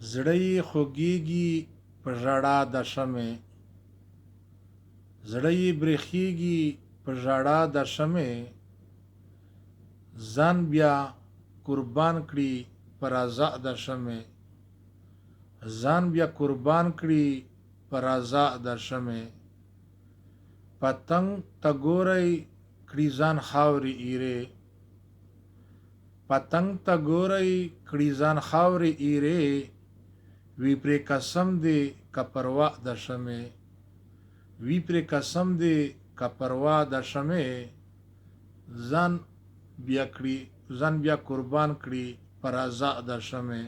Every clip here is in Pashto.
زړه یې خوږېږي په ژړا د شمعې، زړه یې برېښېږي په ژړا د شمعې، ځان بیا قربان کړي په رضا د شمعې، ځان بیا قربان کړي په رضا د شمعې. پتنګ ته ګورئ کړي ځان خاورې ایرې، پتنګ ته ګورئ کړي ځان خاورې ایرې، وی پرې قسم دی که پروا د شمعې، وی پرې قسم دی که پروا د شمعې، ځان بیا قربان کړي په رضا د شمعې.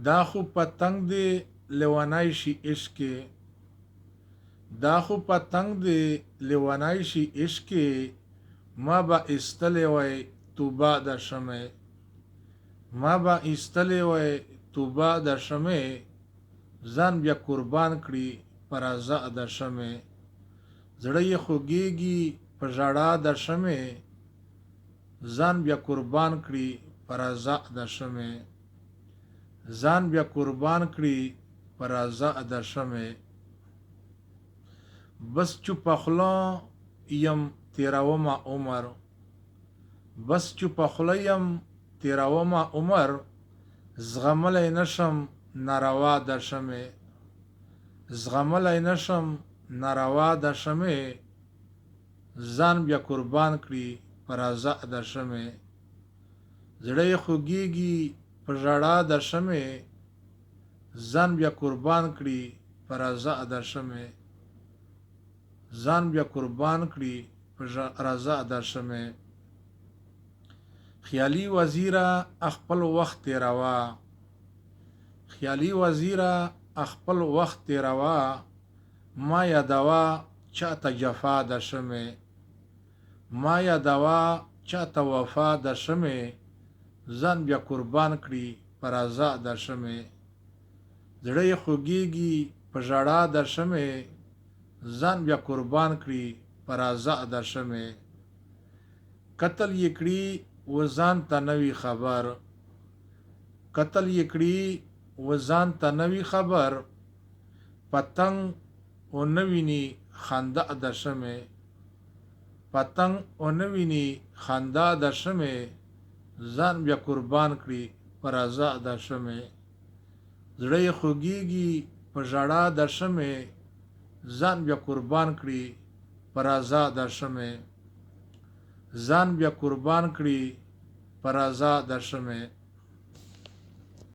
دا خو پتنګ دی لیونی شي عشقې، دا خو پتنګ دی لیونی شي عشقې، ما به ایستلی وی توبه د شمعې، ما به ایستلی وی توبه د شمعې، ځان بیا قربان کړي په رضا د شمعې. زړه یې خوږېږي په ژړا د شمعې، ځان بیا قربان کړي په رضا د شمعې، ځان بیا قربان کړي په رضا د شمعې. بس چوپه خوله یم تېرومه عمر، بس چوپه خوله یم تېرومه عمر، زغملی نشم ناروا د شمعې، زغملی نشم ناروا د شمعې، ځان بیا قربان کړي په رضا د شمعې. زړه یې خوږېږي په ژړا د شمعې، ځان بیا قربان کړي په رضا د شمعې، ځان بیا قربان کړي په رضا د شمعې. خیالي وزیره خپل وخت تېروه، خیالي وزیره خپل وخت تېروه، ما یادوه چاته جفا د شمعې، ما یادوه چاته وفا د شمعې، ځان بیا قربان کړي په رضا د شمعې. زړه یې خوږېږي په ژړا د شمعې، ځان بیا قربان کړي په رضا د شمعې. قتل یې کړي و ځان ته نه وي خبر، قتل یې کړي و ځان ته نه وي خبر، پتنګ ونه ویني خندا د شمعې، پتنګ ونه ویني خندا د شمعې، ځان بیا قربان کړي په رضا د شمعې. زړه یې خوږېږي په ژړا د شمعې، ځان بیا قربان کړي په رضا د شمعې، ځان بیا قربان کړي په رضا د شمعې.